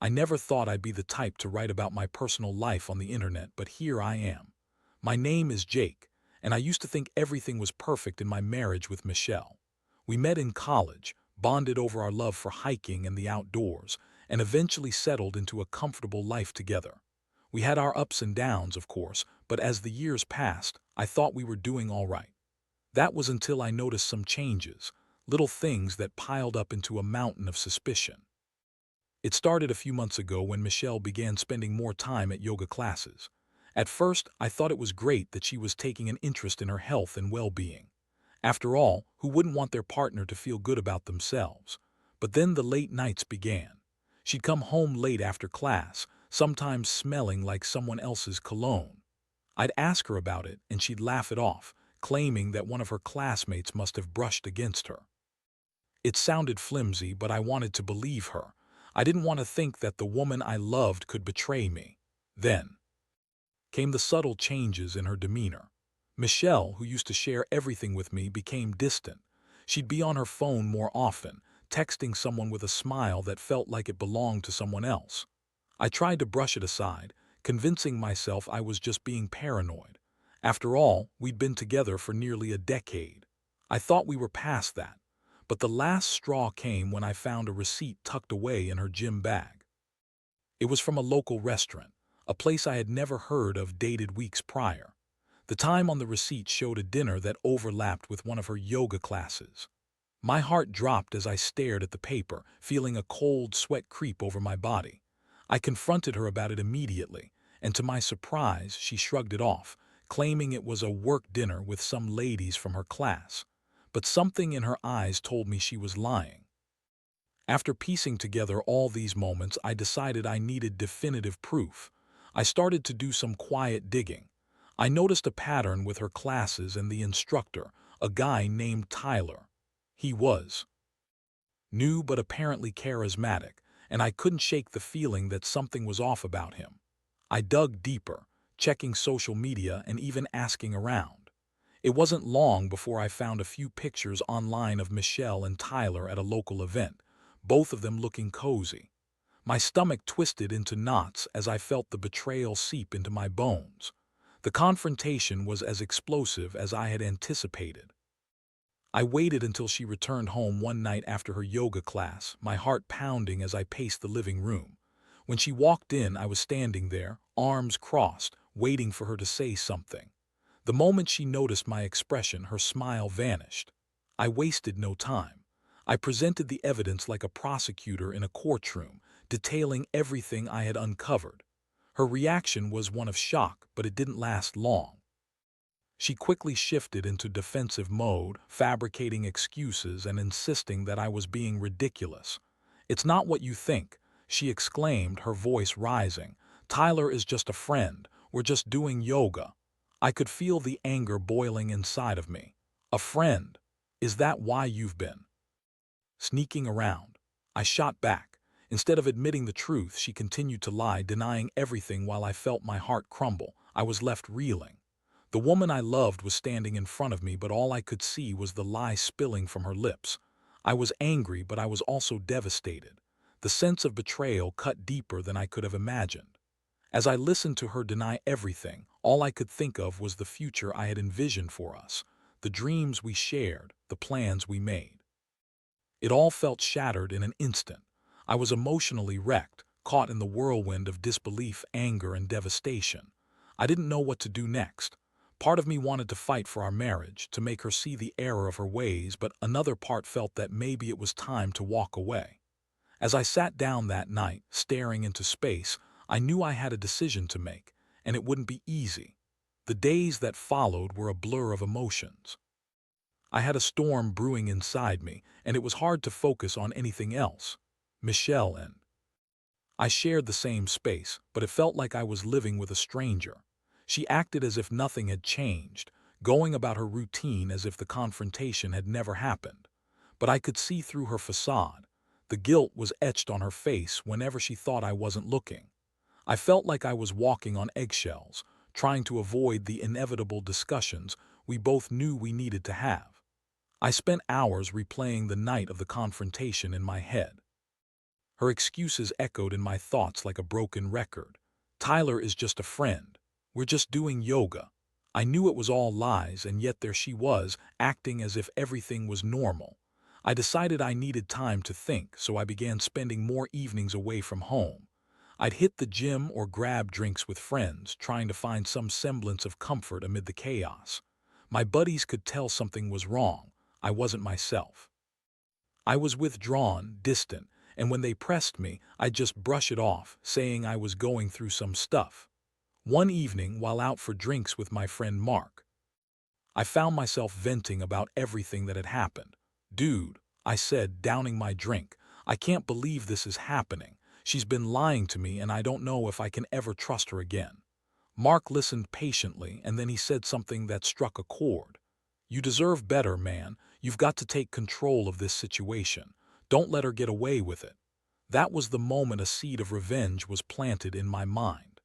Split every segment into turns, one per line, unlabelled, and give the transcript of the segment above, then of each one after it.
I never thought I'd be the type to write about my personal life on the internet, but here I am. My name is Jake, and I used to think everything was perfect in my marriage with Michelle. We met in college, bonded over our love for hiking and the outdoors, and eventually settled into a comfortable life together. We had our ups and downs, of course, but as the years passed, I thought we were doing all right. That was until I noticed some changes, little things that piled up into a mountain of suspicion. It started a few months ago when Michelle began spending more time at yoga classes. At first, I thought it was great that she was taking an interest in her health and well-being. After all, who wouldn't want their partner to feel good about themselves? But then the late nights began. She'd come home late after class, sometimes smelling like someone else's cologne. I'd ask her about it, and she'd laugh it off, claiming that one of her classmates must have brushed against her. It sounded flimsy, but I wanted to believe her. I didn't want to think that the woman I loved could betray me. Then came the subtle changes in her demeanor. Michelle, who used to share everything with me, became distant. She'd be on her phone more often, texting someone with a smile that felt like it belonged to someone else. I tried to brush it aside, convincing myself I was just being paranoid. After all, we'd been together for nearly a decade. I thought we were past that. But the last straw came when I found a receipt tucked away in her gym bag. It was from a local restaurant, a place I had never heard of dated weeks prior. The time on the receipt showed a dinner that overlapped with one of her yoga classes. My heart dropped as I stared at the paper, feeling a cold sweat creep over my body. I confronted her about it immediately, and to my surprise, she shrugged it off, claiming it was a work dinner with some ladies from her class. But something in her eyes told me she was lying. After piecing together all these moments, I decided I needed definitive proof. I started to do some quiet digging. I noticed a pattern with her classes and the instructor, a guy named Tyler. He was new but apparently charismatic, and I couldn't shake the feeling that something was off about him. I dug deeper, checking social media and even asking around. It wasn't long before I found a few pictures online of Michelle and Tyler at a local event, both of them looking cozy. My stomach twisted into knots as I felt the betrayal seep into my bones. The confrontation was as explosive as I had anticipated. I waited until she returned home one night after her yoga class, my heart pounding as I paced the living room. When she walked in, I was standing there, arms crossed, waiting for her to say something. The moment she noticed my expression, her smile vanished. I wasted no time. I presented the evidence like a prosecutor in a courtroom, detailing everything I had uncovered. Her reaction was one of shock, but it didn't last long. She quickly shifted into defensive mode, fabricating excuses and insisting that I was being ridiculous. "It's not what you think," she exclaimed, her voice rising. "Tyler is just a friend. We're just doing yoga." I could feel the anger boiling inside of me. "A friend? Is that why you've been sneaking around?" I shot back. Instead of admitting the truth, she continued to lie, denying everything while I felt my heart crumble. I was left reeling. The woman I loved was standing in front of me, but all I could see was the lie spilling from her lips. I was angry, but I was also devastated. The sense of betrayal cut deeper than I could have imagined. As I listened to her deny everything, all I could think of was the future I had envisioned for us, the dreams we shared, the plans we made. It all felt shattered in an instant. I was emotionally wrecked, caught in the whirlwind of disbelief, anger, and devastation. I didn't know what to do next. Part of me wanted to fight for our marriage, to make her see the error of her ways, but another part felt that maybe it was time to walk away. As I sat down that night, staring into space, I knew I had a decision to make, and it wouldn't be easy. The days that followed were a blur of emotions. I had a storm brewing inside me, and it was hard to focus on anything else. Michelle and I shared the same space, but it felt like I was living with a stranger. She acted as if nothing had changed, going about her routine as if the confrontation had never happened. But I could see through her facade. The guilt was etched on her face whenever she thought I wasn't looking. I felt like I was walking on eggshells, trying to avoid the inevitable discussions we both knew we needed to have. I spent hours replaying the night of the confrontation in my head. Her excuses echoed in my thoughts like a broken record. Tyler is just a friend. We're just doing yoga. I knew it was all lies, and yet there she was, acting as if everything was normal. I decided I needed time to think, so I began spending more evenings away from home. I'd hit the gym or grab drinks with friends, trying to find some semblance of comfort amid the chaos. My buddies could tell something was wrong. I wasn't myself. I was withdrawn, distant, and when they pressed me, I'd just brush it off, saying I was going through some stuff. One evening, while out for drinks with my friend Mark, I found myself venting about everything that had happened. "Dude," I said, downing my drink, "I can't believe this is happening. She's been lying to me, and I don't know if I can ever trust her again." Mark listened patiently, and then he said something that struck a chord. "You deserve better, man. You've got to take control of this situation. Don't let her get away with it." That was the moment a seed of revenge was planted in my mind.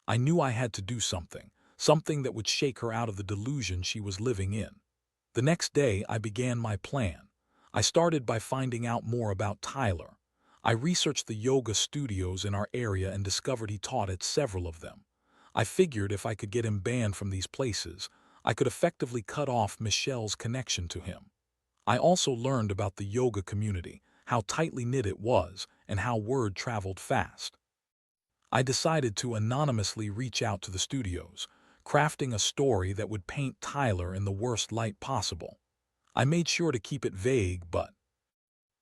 I knew I had to do something, something that would shake her out of the delusion she was living in. The next day, I began my plan. I started by finding out more about Tyler. I researched the yoga studios in our area and discovered he taught at several of them. I figured if I could get him banned from these places, I could effectively cut off Michelle's connection to him. I also learned about the yoga community, how tightly knit it was, and how word traveled fast. I decided to anonymously reach out to the studios, crafting a story that would paint Tyler in the worst light possible. I made sure to keep it vague but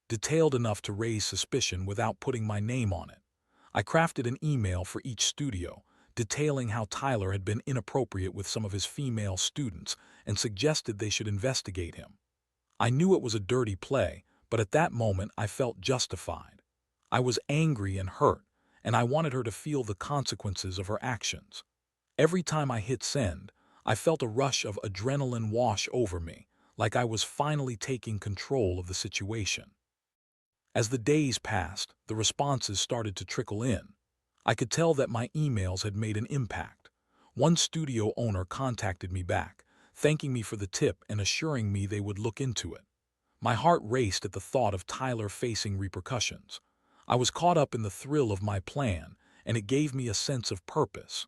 detailed enough to raise suspicion without putting my name on it. I crafted an email for each studio, detailing how Tyler had been inappropriate with some of his female students and suggested they should investigate him. I knew it was a dirty play, but at that moment I felt justified. I was angry and hurt, and I wanted her to feel the consequences of her actions. Every time I hit send, I felt a rush of adrenaline wash over me, like I was finally taking control of the situation. As the days passed, the responses started to trickle in. I could tell that my emails had made an impact. One studio owner contacted me back, thanking me for the tip and assuring me they would look into it. My heart raced at the thought of Tyler facing repercussions. I was caught up in the thrill of my plan, and it gave me a sense of purpose.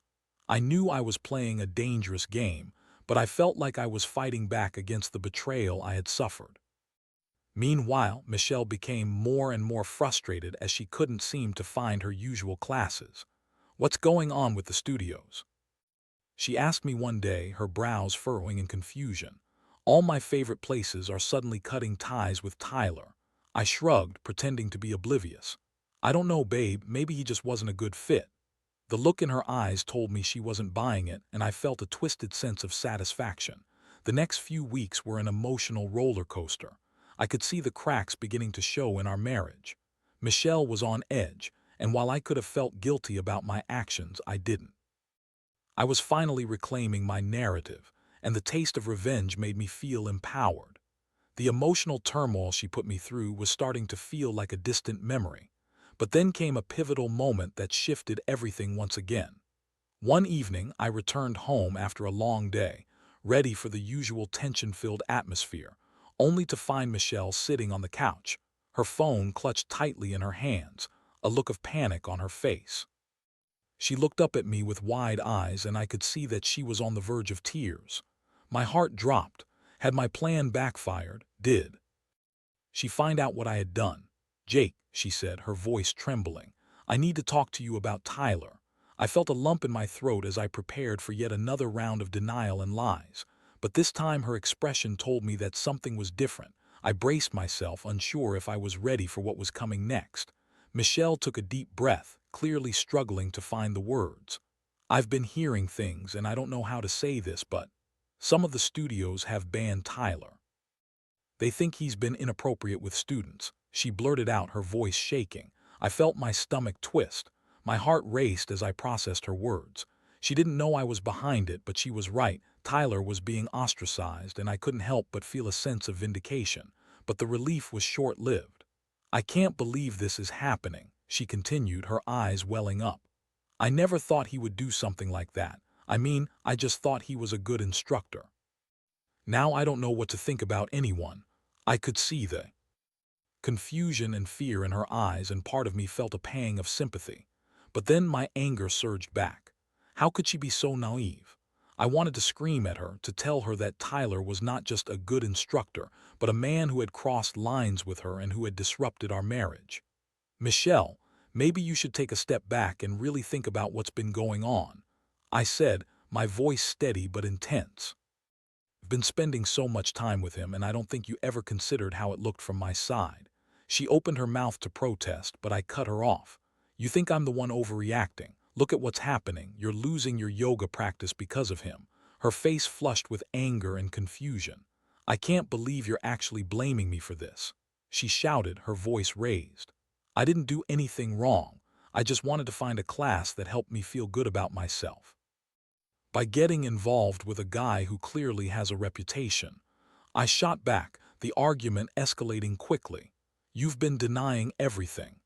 I knew I was playing a dangerous game, but I felt like I was fighting back against the betrayal I had suffered. Meanwhile, Michelle became more and more frustrated as she couldn't seem to find her usual classes. "What's going on with the studios?" she asked me one day, her brows furrowing in confusion. "All my favorite places are suddenly cutting ties with Tyler." I shrugged, pretending to be oblivious. "I don't know, babe, maybe he just wasn't a good fit." The look in her eyes told me she wasn't buying it, and I felt a twisted sense of satisfaction. The next few weeks were an emotional roller coaster. I could see the cracks beginning to show in our marriage. Michelle was on edge, and while I could have felt guilty about my actions, I didn't. I was finally reclaiming my narrative, and the taste of revenge made me feel empowered. The emotional turmoil she put me through was starting to feel like a distant memory. But then came a pivotal moment that shifted everything once again. One evening, I returned home after a long day, ready for the usual tension-filled atmosphere, only to find Michelle sitting on the couch, her phone clutched tightly in her hands, a look of panic on her face. She looked up at me with wide eyes, and I could see that she was on the verge of tears. My heart dropped. Had my plan backfired? Did she find out what I had done? "Jake," she said, her voice trembling, "I need to talk to you about Tyler." I felt a lump in my throat as I prepared for yet another round of denial and lies. But this time her expression told me that something was different. I braced myself, unsure if I was ready for what was coming next. Michelle took a deep breath, clearly struggling to find the words. "I've been hearing things, and I don't know how to say this, but some of the studios have banned Tyler. They think he's been inappropriate with students." She blurted out, her voice shaking. I felt my stomach twist. My heart raced as I processed her words. She didn't know I was behind it, but she was right. Tyler was being ostracized, and I couldn't help but feel a sense of vindication. But the relief was short-lived. "I can't believe this is happening," she continued, her eyes welling up. "I never thought he would do something like that. I mean, I just thought he was a good instructor. Now I don't know what to think about anyone." I could see the confusion and fear in her eyes, and part of me felt a pang of sympathy. But then my anger surged back. How could she be so naive? I wanted to scream at her, to tell her that Tyler was not just a good instructor, but a man who had crossed lines with her and who had disrupted our marriage. Michelle, maybe you should take a step back and really think about what's been going on, I said, my voice steady but intense. I've been spending so much time with him, and I don't think you ever considered how it looked from my side. She opened her mouth to protest, but I cut her off. You think I'm the one overreacting? Look at what's happening. You're losing your yoga practice because of him. Her face flushed with anger and confusion. I can't believe you're actually blaming me for this, she shouted, her voice raised. I didn't do anything wrong. I just wanted to find a class that helped me feel good about myself. By getting involved with a guy who clearly has a reputation, I shot back, the argument escalating quickly. You've been denying everything,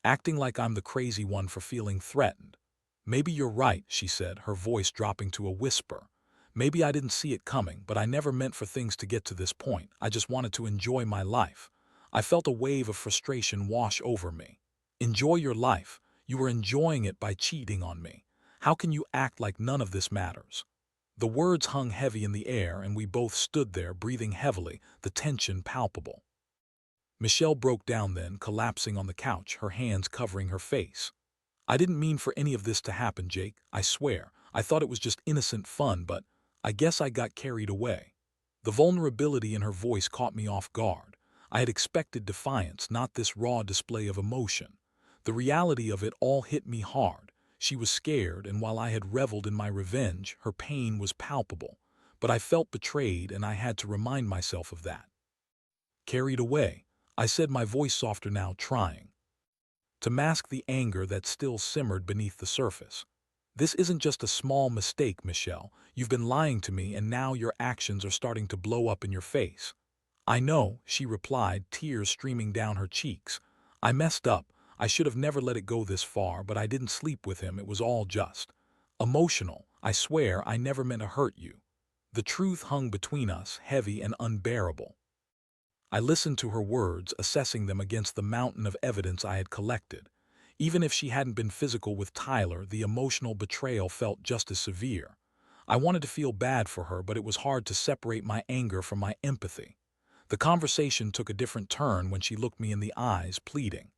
acting like I'm the crazy one for feeling threatened. Maybe you're right, she said, her voice dropping to a whisper. Maybe I didn't see it coming, but I never meant for things to get to this point. I just wanted to enjoy my life. I felt a wave of frustration wash over me. Enjoy your life? You were enjoying it by cheating on me. How can you act like none of this matters? The words hung heavy in the air, and we both stood there, breathing heavily, the tension palpable. Michelle broke down then, collapsing on the couch, her hands covering her face. I didn't mean for any of this to happen, Jake, I swear. I thought it was just innocent fun, but I guess I got carried away. The vulnerability in her voice caught me off guard. I had expected defiance, not this raw display of emotion. The reality of it all hit me hard. She was scared, and while I had reveled in my revenge, her pain was palpable. But I felt betrayed, and I had to remind myself of that. Carried away, I said, my voice softer now, trying to mask the anger that still simmered beneath the surface. This isn't just a small mistake, Michelle. You've been lying to me, and now your actions are starting to blow up in your face. I know, she replied, tears streaming down her cheeks. I messed up. I should have never let it go this far, but I didn't sleep with him. It was all just emotional. I swear I never meant to hurt you. The truth hung between us, heavy and unbearable. I listened to her words, assessing them against the mountain of evidence I had collected. Even if she hadn't been physical with Tyler, the emotional betrayal felt just as severe. I wanted to feel bad for her, but it was hard to separate my anger from my empathy. The conversation took a different turn when she looked me in the eyes, pleading.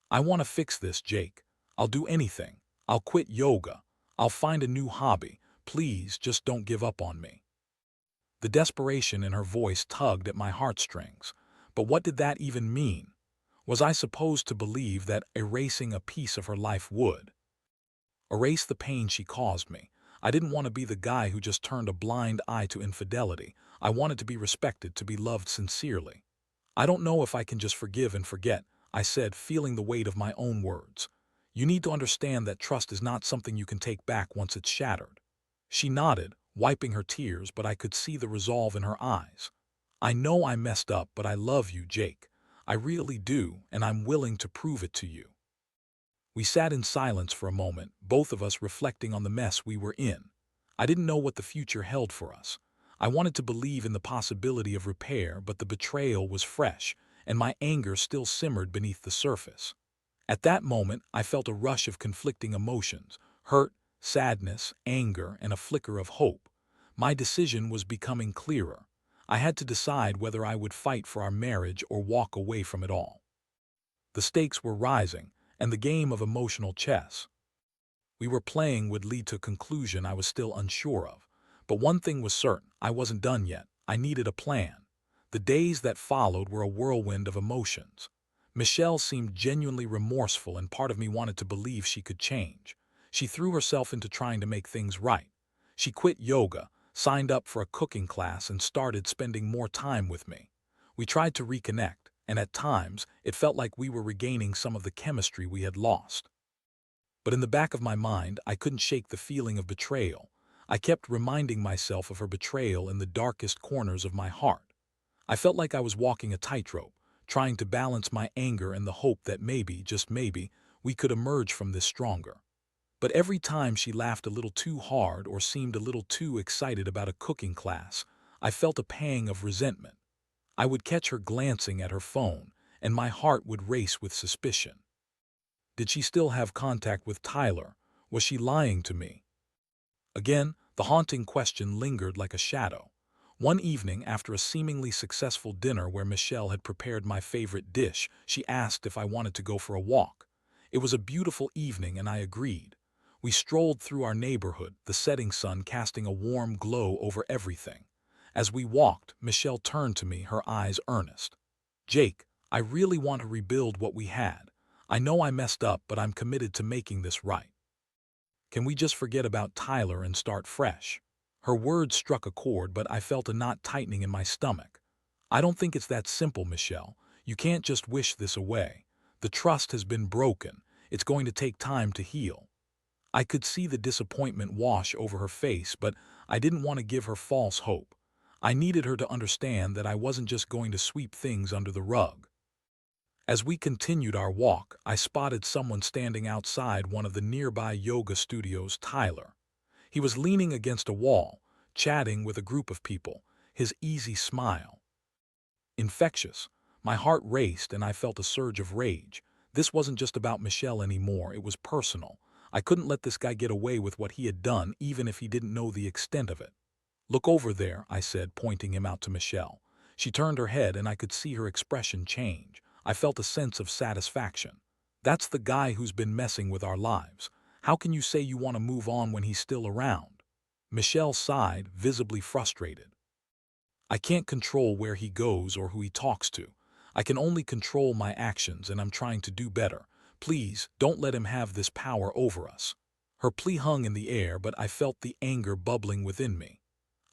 I want to fix this, Jake. I'll do anything. I'll quit yoga. I'll find a new hobby. Please, just don't give up on me. The desperation in her voice tugged at my heartstrings. But what did that even mean? Was I supposed to believe that erasing a piece of her life would erase the pain she caused me? I didn't want to be the guy who just turned a blind eye to infidelity. I wanted to be respected, to be loved sincerely. I don't know if I can just forgive and forget, I said, feeling the weight of my own words. You need to understand that trust is not something you can take back once it's shattered. She nodded, wiping her tears, but I could see the resolve in her eyes. I know I messed up, but I love you, Jake. I really do, and I'm willing to prove it to you. We sat in silence for a moment, both of us reflecting on the mess we were in. I didn't know what the future held for us. I wanted to believe in the possibility of repair, but the betrayal was fresh, and my anger still simmered beneath the surface. At that moment, I felt a rush of conflicting emotions: hurt, sadness, anger, and a flicker of hope. My decision was becoming clearer. I had to decide whether I would fight for our marriage or walk away from it all. The stakes were rising, and the game of emotional chess we were playing would lead to a conclusion I was still unsure of. But one thing was certain: I wasn't done yet. I needed a plan. The days that followed were a whirlwind of emotions. Michelle seemed genuinely remorseful, and part of me wanted to believe she could change. She threw herself into trying to make things right. She quit yoga, signed up for a cooking class, and started spending more time with me. We tried to reconnect, and at times it felt like we were regaining some of the chemistry we had lost. But in the back of my mind, I couldn't shake the feeling of betrayal. I kept reminding myself of her betrayal in the darkest corners of my heart. I felt like I was walking a tightrope, trying to balance my anger and the hope that maybe, just maybe, we could emerge from this stronger. But every time she laughed a little too hard or seemed a little too excited about a cooking class, I felt a pang of resentment. I would catch her glancing at her phone, and my heart would race with suspicion. Did she still have contact with Tyler? Was she lying to me? Again, the haunting question lingered like a shadow. One evening, after a seemingly successful dinner where Michelle had prepared my favorite dish, she asked if I wanted to go for a walk. It was a beautiful evening and I agreed. We strolled through our neighborhood, the setting sun casting a warm glow over everything. As we walked, Michelle turned to me, her eyes earnest. "Jake, I really want to rebuild what we had. I know I messed up, but I'm committed to making this right. Can we just forget about Tyler and start fresh?" Her words struck a chord, but I felt a knot tightening in my stomach. "I don't think it's that simple, Michelle. You can't just wish this away. The trust has been broken. It's going to take time to heal." I could see the disappointment wash over her face, but I didn't want to give her false hope. I needed her to understand that I wasn't just going to sweep things under the rug. As we continued our walk, I spotted someone standing outside one of the nearby yoga studios, Tyler. He was leaning against a wall, chatting with a group of people, his easy smile infectious. My heart raced and I felt a surge of rage. This wasn't just about Michelle anymore, it was personal. I couldn't let this guy get away with what he had done, even if he didn't know the extent of it. "Look over there," I said, pointing him out to Michelle. She turned her head and I could see her expression change. I felt a sense of satisfaction. "That's the guy who's been messing with our lives. How can you say you want to move on when he's still around?" Michelle sighed, visibly frustrated. "I can't control where he goes or who he talks to. I can only control my actions, and I'm trying to do better. Please, don't let him have this power over us." Her plea hung in the air, but I felt the anger bubbling within me.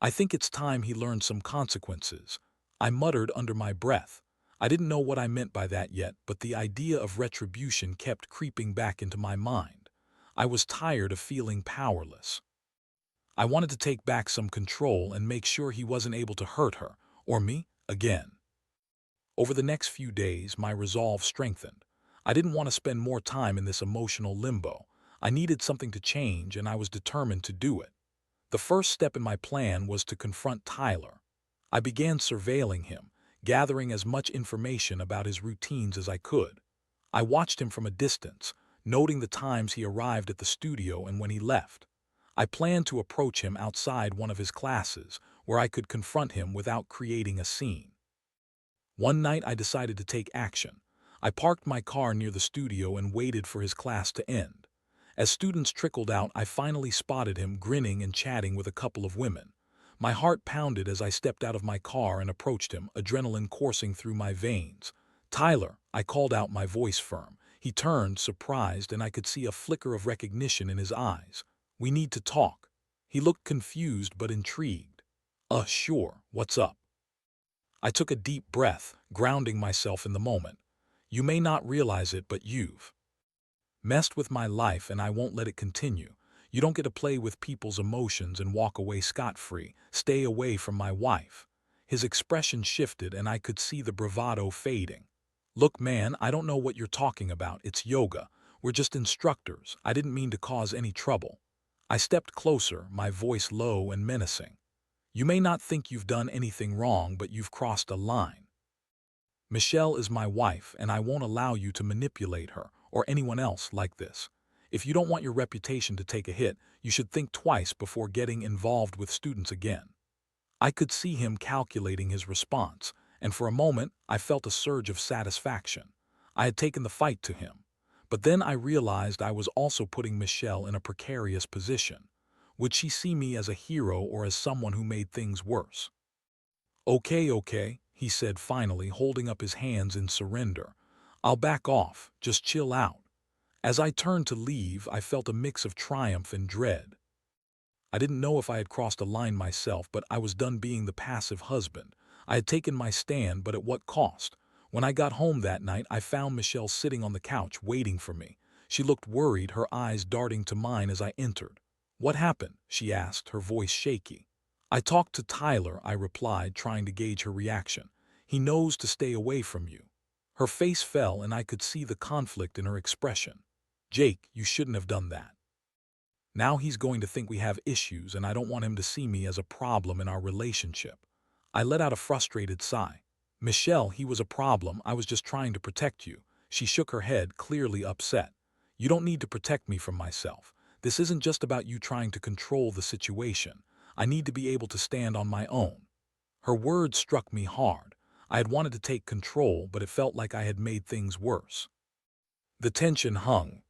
"I think it's time he learned some consequences," I muttered under my breath. I didn't know what I meant by that yet, but the idea of retribution kept creeping back into my mind. I was tired of feeling powerless. I wanted to take back some control and make sure he wasn't able to hurt her, or me, again. Over the next few days, my resolve strengthened. I didn't want to spend more time in this emotional limbo. I needed something to change, and I was determined to do it. The first step in my plan was to confront Tyler. I began surveilling him, gathering as much information about his routines as I could. I watched him from a distance, noting the times he arrived at the studio and when he left. I planned to approach him outside one of his classes, where I could confront him without creating a scene. One night I decided to take action. I parked my car near the studio and waited for his class to end. As students trickled out, I finally spotted him grinning and chatting with a couple of women. My heart pounded as I stepped out of my car and approached him, adrenaline coursing through my veins. "Tyler," I called out, my voice firm. He turned, surprised, and I could see a flicker of recognition in his eyes. "We need to talk." He looked confused but intrigued. Sure, what's up?" I took a deep breath, grounding myself in the moment. "You may not realize it, but you've messed with my life and I won't let it continue. You don't get to play with people's emotions and walk away scot-free. Stay away from my wife." His expression shifted and I could see the bravado fading. "Look, man, I don't know what you're talking about. It's yoga. We're just instructors. I didn't mean to cause any trouble." I stepped closer, my voice low and menacing. "You may not think you've done anything wrong, but you've crossed a line. Michelle is my wife, and I won't allow you to manipulate her or anyone else like this. If you don't want your reputation to take a hit, you should think twice before getting involved with students again." I could see him calculating his response, and for a moment I felt a surge of satisfaction. I had taken the fight to him. But then I realized I was also putting Michelle in a precarious position. Would she see me as a hero or as someone who made things worse? Okay, he said finally, holding up his hands in surrender. "I'll back off, just chill out." As I turned to leave, I felt a mix of triumph and dread. I didn't know if I had crossed a line myself, but I was done being the passive husband. I had taken my stand, but at what cost? When I got home that night, I found Michelle sitting on the couch waiting for me. She looked worried, her eyes darting to mine as I entered. "What happened?" she asked, her voice shaky. "I talked to Tyler," I replied, trying to gauge her reaction. "He knows to stay away from you." Her face fell and I could see the conflict in her expression. "Jake, you shouldn't have done that. Now he's going to think we have issues, and I don't want him to see me as a problem in our relationship." I let out a frustrated sigh. Michelle, he was a problem. I was just trying to protect you. She shook her head, clearly upset. You don't need to protect me from myself. This isn't just about you trying to control the situation. I need to be able to stand on my own. Her words struck me hard. I had wanted to take control, but it felt like I had made things worse. The tension hung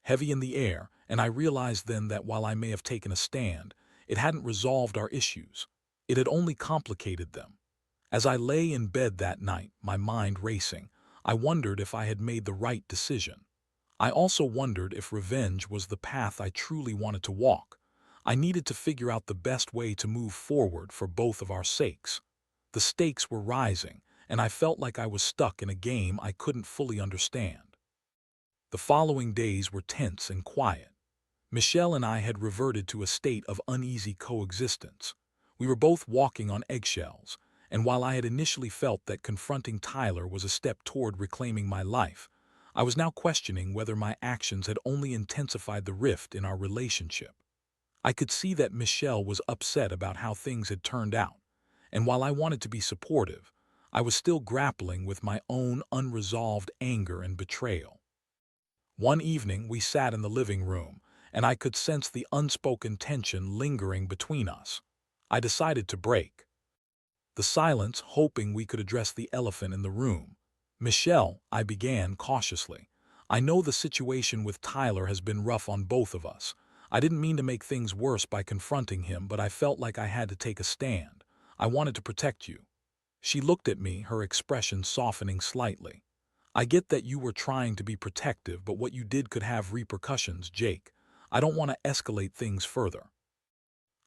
heavy in the air, and I realized then that while I may have taken a stand, it hadn't resolved our issues. It had only complicated them. As I lay in bed that night, my mind racing, I wondered if I had made the right decision. I also wondered if revenge was the path I truly wanted to walk. I needed to figure out the best way to move forward for both of our sakes. The stakes were rising, and I felt like I was stuck in a game I couldn't fully understand. The following days were tense and quiet. Michelle and I had reverted to a state of uneasy coexistence. We were both walking on eggshells, and while I had initially felt that confronting Tyler was a step toward reclaiming my life, I was now questioning whether my actions had only intensified the rift in our relationship. I could see that Michelle was upset about how things had turned out, and while I wanted to be supportive, I was still grappling with my own unresolved anger and betrayal. One evening, we sat in the living room, and I could sense the unspoken tension lingering between us. I decided to break the silence, hoping we could address the elephant in the room. Michelle, I began cautiously. I know the situation with Tyler has been rough on both of us. I didn't mean to make things worse by confronting him, but I felt like I had to take a stand. I wanted to protect you. She looked at me, her expression softening slightly. I get that you were trying to be protective, but what you did could have repercussions, Jake. I don't want to escalate things further.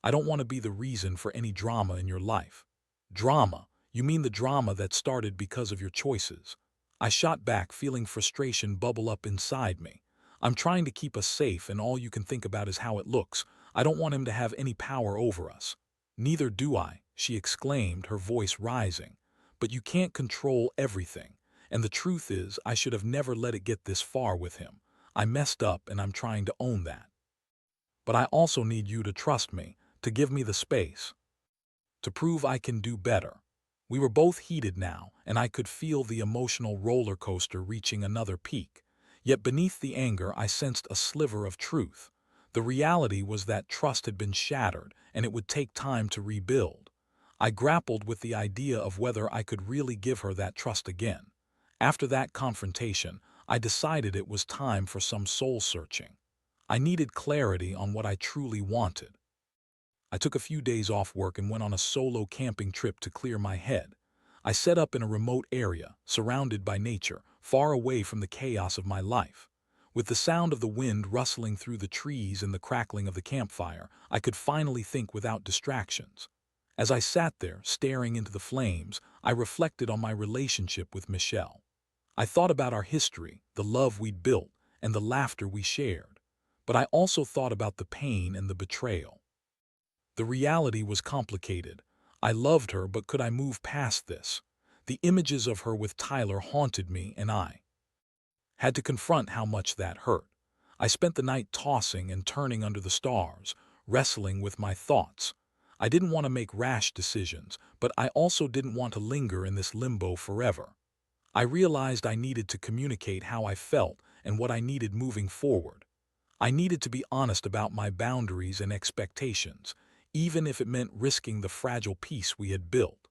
I don't want to be the reason for any drama in your life. Drama? You mean the drama that started because of your choices? I shot back, feeling frustration bubble up inside me. I'm trying to keep us safe, and all you can think about is how it looks. I don't want him to have any power over us. Neither do I, she exclaimed, her voice rising. But you can't control everything. And the truth is, I should have never let it get this far with him. I messed up, and I'm trying to own that. But I also need you to trust me, to give me the space, to prove I can do better. We were both heated now, and I could feel the emotional roller coaster reaching another peak. Yet beneath the anger, I sensed a sliver of truth. The reality was that trust had been shattered, and it would take time to rebuild. I grappled with the idea of whether I could really give her that trust again. After that confrontation, I decided it was time for some soul-searching. I needed clarity on what I truly wanted. I took a few days off work and went on a solo camping trip to clear my head. I set up in a remote area, surrounded by nature, far away from the chaos of my life. With the sound of the wind rustling through the trees and the crackling of the campfire, I could finally think without distractions. As I sat there, staring into the flames, I reflected on my relationship with Michelle. I thought about our history, the love we'd built, and the laughter we shared. But I also thought about the pain and the betrayal. The reality was complicated. I loved her, but could I move past this? The images of her with Tyler haunted me, and I had to confront how much that hurt. I spent the night tossing and turning under the stars, wrestling with my thoughts. I didn't want to make rash decisions, but I also didn't want to linger in this limbo forever. I realized I needed to communicate how I felt and what I needed moving forward. I needed to be honest about my boundaries and expectations, even if it meant risking the fragile peace we had built.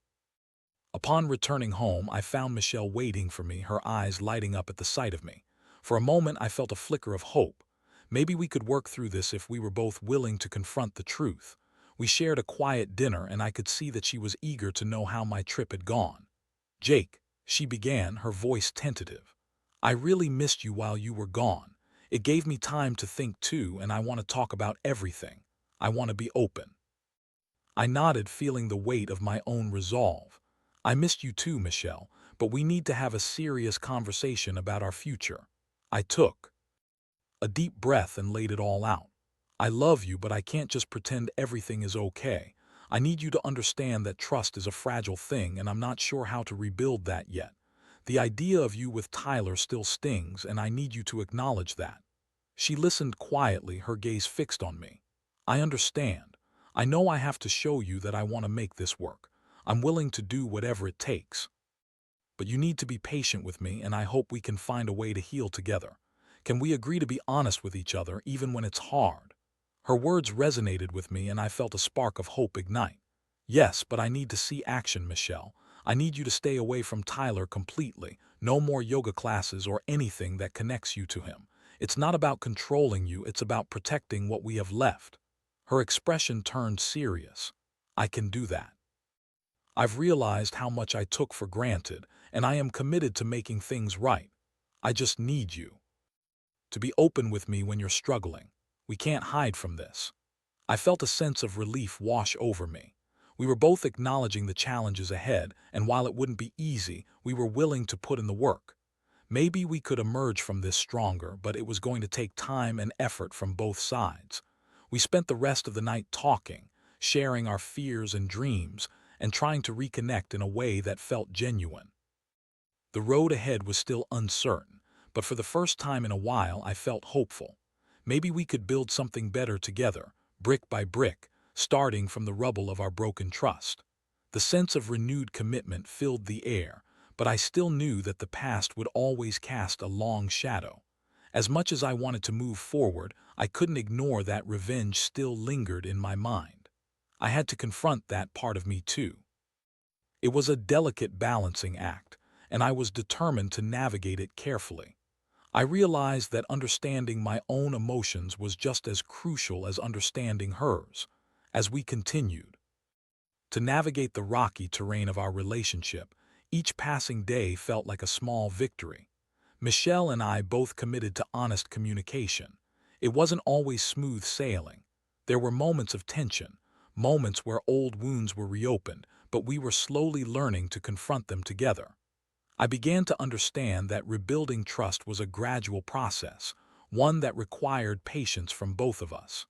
Upon returning home, I found Michelle waiting for me, her eyes lighting up at the sight of me. For a moment, I felt a flicker of hope. Maybe we could work through this if we were both willing to confront the truth. We shared a quiet dinner, and I could see that she was eager to know how my trip had gone. Jake, she began, her voice tentative. I really missed you while you were gone. It gave me time to think too, and I want to talk about everything. I want to be open. I nodded, feeling the weight of my own resolve. I missed you too, Michelle, but we need to have a serious conversation about our future. I took a deep breath and laid it all out. I love you, but I can't just pretend everything is okay. I need you to understand that trust is a fragile thing, and I'm not sure how to rebuild that yet. The idea of you with Tyler still stings, and I need you to acknowledge that. She listened quietly, her gaze fixed on me. I understand. I know I have to show you that I want to make this work. I'm willing to do whatever it takes. but you need to be patient with me, and I hope we can find a way to heal together. Can we agree to be honest with each other even when it's hard?" Her words resonated with me, and I felt a spark of hope ignite. "Yes, but I need to see action, Michelle. I need you to stay away from Tyler completely. No more yoga classes or anything that connects you to him. It's not about controlling you, it's about protecting what we have left." Her expression turned serious. "I can do that. I've realized how much I took for granted, and I am committed to making things right. I just need you to be open with me when you're struggling. We can't hide from this." I felt a sense of relief wash over me. We were both acknowledging the challenges ahead, and while it wouldn't be easy, we were willing to put in the work. Maybe we could emerge from this stronger, but it was going to take time and effort from both sides. We spent the rest of the night talking, sharing our fears and dreams, and trying to reconnect in a way that felt genuine. The road ahead was still uncertain, but for the first time in a while I felt hopeful. Maybe we could build something better together, brick by brick, starting from the rubble of our broken trust. The sense of renewed commitment filled the air, but I still knew that the past would always cast a long shadow. As much as I wanted to move forward, I couldn't ignore that revenge still lingered in my mind. I had to confront that part of me too. It was a delicate balancing act, and I was determined to navigate it carefully. I realized that understanding my own emotions was just as crucial as understanding hers. As we continued to navigate the rocky terrain of our relationship, each passing day felt like a small victory. Michelle and I both committed to honest communication. It wasn't always smooth sailing. There were moments of tension, moments where old wounds were reopened, but we were slowly learning to confront them together. I began to understand that rebuilding trust was a gradual process, one that required patience from both of us.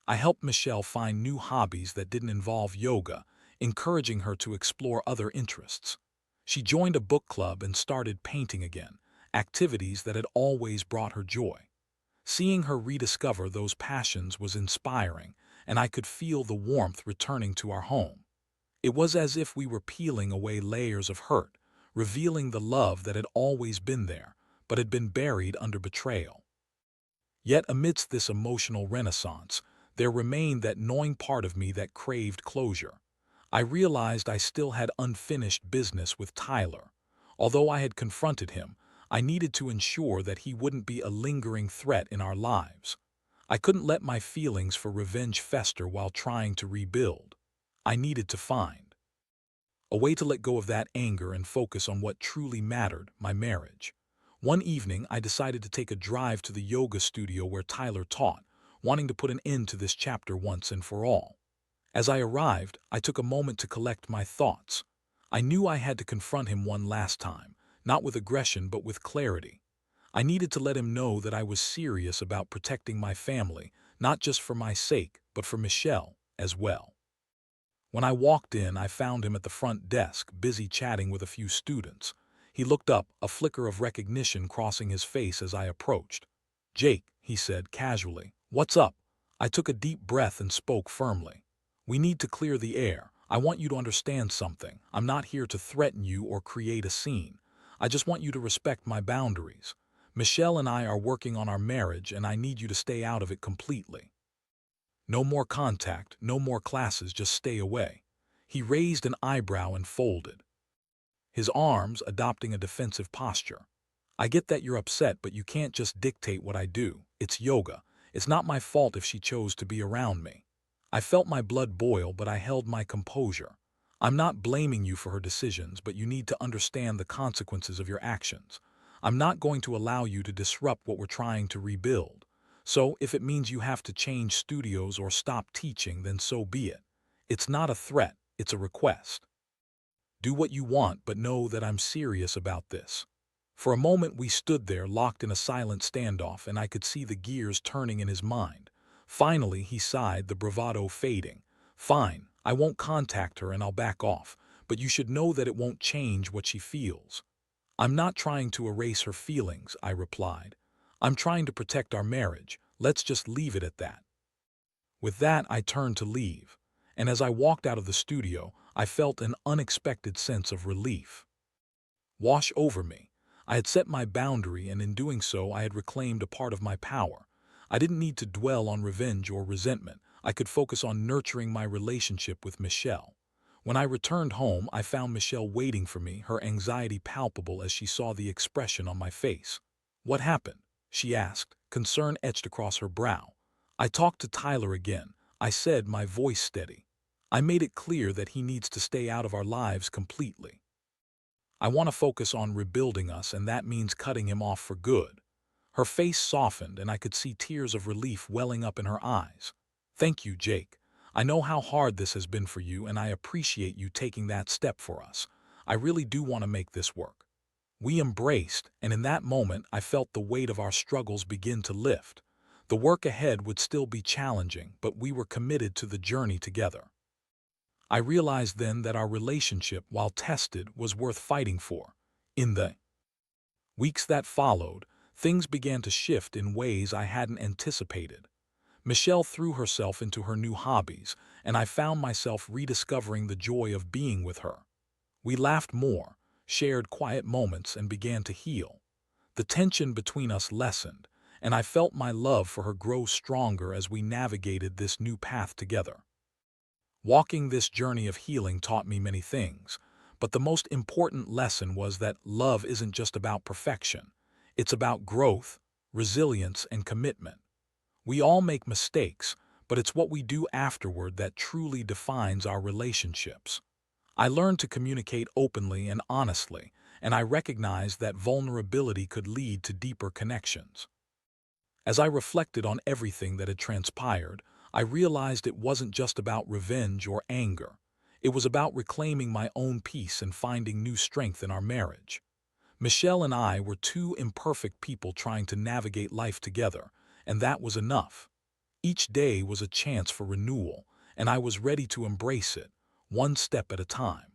I helped Michelle find new hobbies that didn't involve yoga, encouraging her to explore other interests. She joined a book club and started painting again, activities that had always brought her joy. Seeing her rediscover those passions was inspiring, and I could feel the warmth returning to our home. It was as if we were peeling away layers of hurt, revealing the love that had always been there, but had been buried under betrayal. Yet amidst this emotional renaissance, there remained that gnawing part of me that craved closure. I realized I still had unfinished business with Tyler. Although I had confronted him, I needed to ensure that he wouldn't be a lingering threat in our lives. I couldn't let my feelings for revenge fester while trying to rebuild. I needed to find a way to let go of that anger and focus on what truly mattered, my marriage. One evening, I decided to take a drive to the yoga studio where Tyler taught, wanting to put an end to this chapter once and for all. As I arrived, I took a moment to collect my thoughts. I knew I had to confront him one last time, not with aggression but with clarity. I needed to let him know that I was serious about protecting my family, not just for my sake, but for Michelle as well. When I walked in, I found him at the front desk, busy chatting with a few students. He looked up, a flicker of recognition crossing his face as I approached. "Jake," he said casually, "what's up?" I took a deep breath and spoke firmly. "We need to clear the air. I want you to understand something. I'm not here to threaten you or create a scene. I just want you to respect my boundaries. Michelle and I are working on our marriage, and I need you to stay out of it completely. No more contact, no more classes, just stay away." He raised an eyebrow and folded his arms, adopting a defensive posture. "I get that you're upset, but you can't just dictate what I do. It's yoga. It's not my fault if she chose to be around me." I felt my blood boil, but I held my composure. "I'm not blaming you for her decisions, but you need to understand the consequences of your actions. I'm not going to allow you to disrupt what we're trying to rebuild. So, if it means you have to change studios or stop teaching, then so be it. It's not a threat, it's a request. Do what you want, but know that I'm serious about this." For a moment we stood there, locked in a silent standoff, and I could see the gears turning in his mind. Finally he sighed, the bravado fading. "Fine, I won't contact her and I'll back off, but you should know that it won't change what she feels." "I'm not trying to erase her feelings," I replied. "I'm trying to protect our marriage. Let's just leave it at that." With that, I turned to leave, and as I walked out of the studio, I felt an unexpected sense of relief. wash over me. I had set my boundary, and in doing so, I had reclaimed a part of my power. I didn't need to dwell on revenge or resentment. I could focus on nurturing my relationship with Michelle. When I returned home, I found Michelle waiting for me, her anxiety palpable as she saw the expression on my face. "What happened?" she asked, concern etched across her brow. "I talked to Tyler again," I said, my voice steady. "I made it clear that he needs to stay out of our lives completely. I want to focus on rebuilding us, and that means cutting him off for good." Her face softened, and I could see tears of relief welling up in her eyes. "Thank you, Jake. I know how hard this has been for you, and I appreciate you taking that step for us. I really do want to make this work." We embraced, and in that moment I felt the weight of our struggles begin to lift. The work ahead would still be challenging, but we were committed to the journey together. I realized then that our relationship, while tested, was worth fighting for. In the weeks that followed, things began to shift in ways I hadn't anticipated. Michelle threw herself into her new hobbies, and I found myself rediscovering the joy of being with her. We laughed more, shared quiet moments, and began to heal. The tension between us lessened, and I felt my love for her grow stronger as we navigated this new path together. Walking this journey of healing taught me many things, but the most important lesson was that love isn't just about perfection. It's about growth, resilience, and commitment. We all make mistakes, but it's what we do afterward that truly defines our relationships. I learned to communicate openly and honestly, and I recognized that vulnerability could lead to deeper connections. As I reflected on everything that had transpired, I realized it wasn't just about revenge or anger. It was about reclaiming my own peace and finding new strength in our marriage. Michelle and I were two imperfect people trying to navigate life together, and that was enough. Each day was a chance for renewal, and I was ready to embrace it, one step at a time.